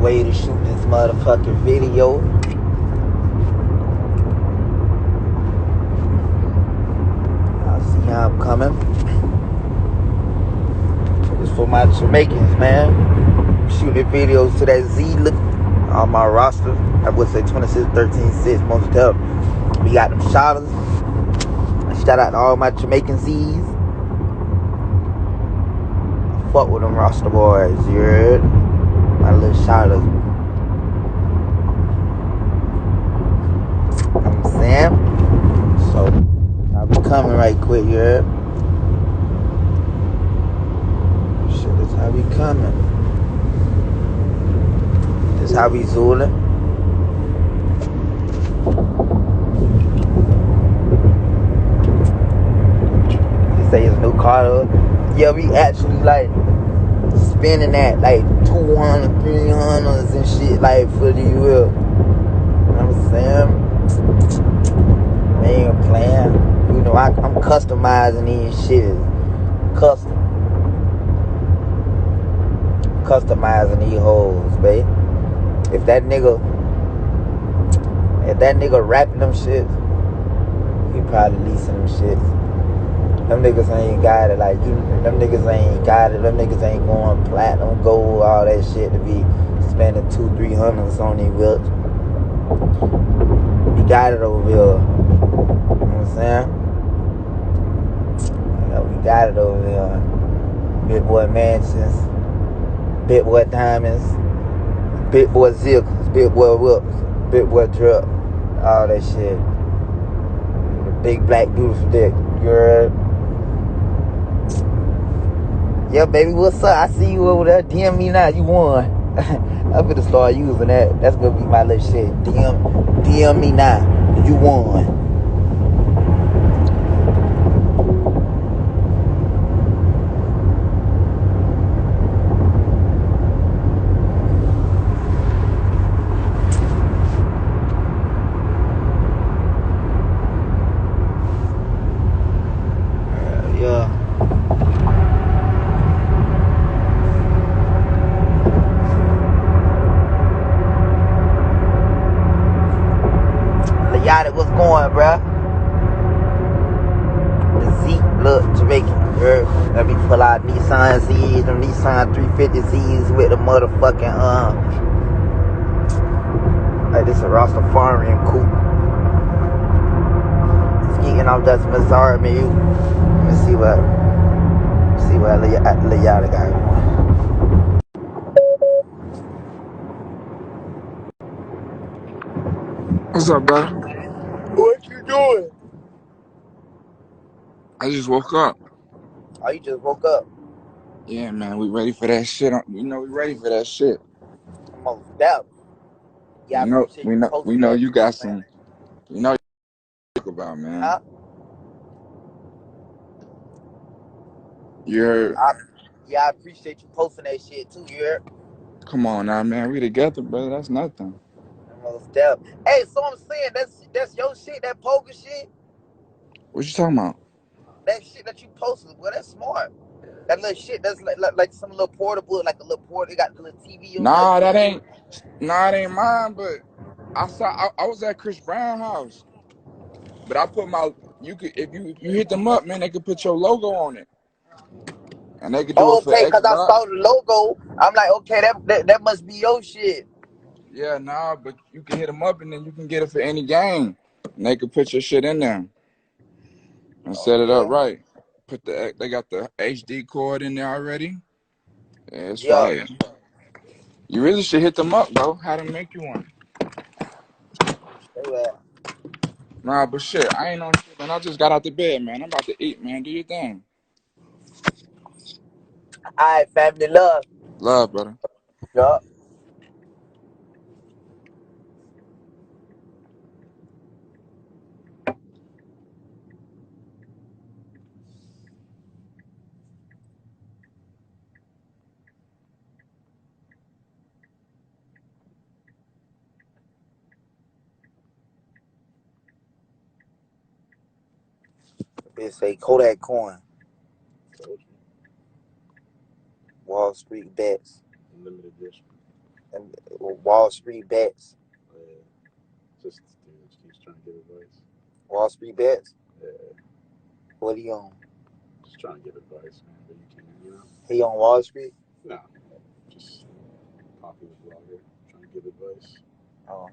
way to shoot this motherfucking video. I'll see how I'm coming. It's for my Jamaicans, man. Shooting videos to that Z look on my roster. I would say 26, 13, 6, most of them. We got them shotters. Shout out to all my Jamaican Z's. Fuck with them roster boys, you heard? My little shotters. You know what I'm saying? So, I'll be coming right quick, you heard? Shit, that's how we coming. That's how we zooling. They say it's a new car. Yeah, we actually like spending that like 200, 300s and shit like for the UL. You know what I'm saying? They ain't playing. You know, I'm customizing these shit. Customizing these hoes, babe. If that nigga rapping them shits, he probably leasing them shits. Them niggas ain't got it like you. Them niggas ain't got it. Them niggas ain't going platinum, gold, all that shit to be spending 200-300s on these wheels. We got it over here. You know what I'm saying? Yeah, we got it over here. Big boy mansions, big boy diamonds, big boy zippers, big boy whips, big boy truck, all that shit. The big black beautiful dick, you heard? Yeah, baby, what's up? I see you over there. DM me now. You won. I'm gonna start using that. That's gonna be my little shit. DM me now. You won. Yeah. Lil Yachty, what's going, bruh? The Z, look, Jamaican, girl. Let me pull out Nissan Z's, them Nissan 350Z's with the motherfucking, like this a Rastafarian coupe. It's getting off that Mazar menu. Let me see what Lil Yachty got going. What's up, brother? What you doing? I just woke up. Oh, you just woke up. Yeah, man, we ready for that shit. We ready for that shit. Most definitely. Yeah, I appreciate We you know posting that you shit, got man. some. You know you talk about, man. Huh? You heard? Yeah, I appreciate you posting that shit too, you heard? Come on now, man. We together, brother. That's nothing. Most definitely. Hey, so I'm saying that's your shit, that poker shit, What you talking about? that shit that you posted. Well, that's smart. That little shit, that's like some little portable, like a little portable. They got the little TV on there. Nah, that ain't. Nah, it ain't mine. But I was at Chris Brown house, but I put my. You could if you hit them up, man. They could put your logo on it, and they could do it for Okay, X cause I bucks. saw the logo. I'm like, okay, that must be your shit. Yeah, nah, but you can hit them up and then you can get it for any game. And they can put your shit in there and set it up Okay. right. They got the HD cord in there already. Yeah, it's Yeah. fire. You really should hit them up, bro. How to make you one. Well, Nah, but shit, I ain't on shit, man. I just got out the bed, man. I'm about to eat, man. Do your thing. all right, family love. Love, brother. Yeah. They say Kodak coin. Wall Street bets. Limited edition. And Wall Street bets. Yeah. Just keeps trying to get advice. Wall Street bets. Yeah. What he on? Just trying to get advice, man. But you can't, He on Wall Street? No. Just popular blogger trying to give advice. Oh.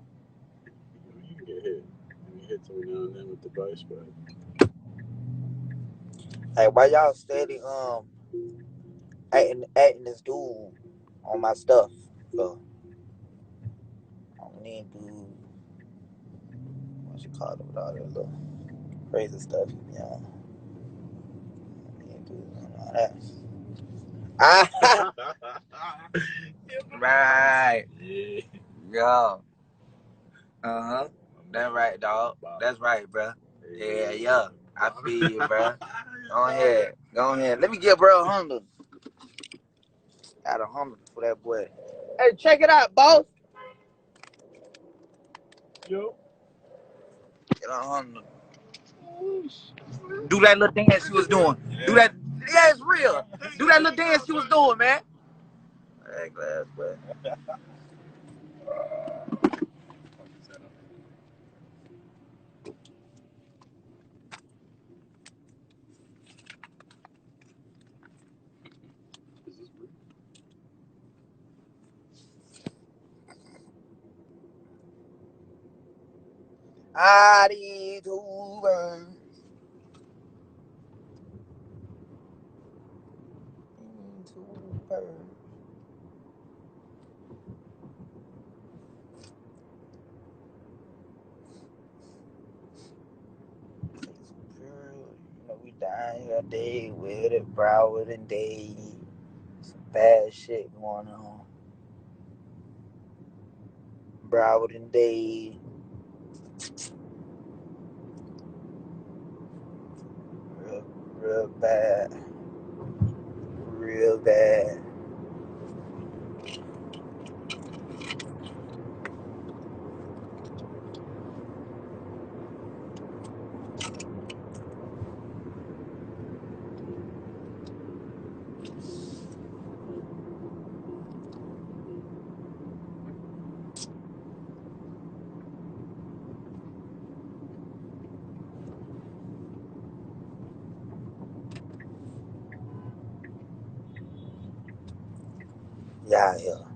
You can get hit. You get hit every now and then with advice, but Hey, why y'all steady acting this dude on my stuff? So I don't need to what you call it with all that little crazy stuff, you know. I need to do all that. Ah, right. yeah. Yo. Uh-huh. That's right, dog. That's right, bruh. Yeah. I feel you, bruh. Go ahead. Let me get bro $100. Got $100 for that boy. Hey, check it out, boss. Yo. Get $100. Do that little dance she was doing. Yeah. Do that. Yeah, it's real. Do that little dance she was doing, man. Hey, glass, boy. I need two birds. Two birds. Girl, you know we down here day with it, Broward and Day. Some bad shit going on. Broward and Day. Real bad. Real bad. Yeah, yeah.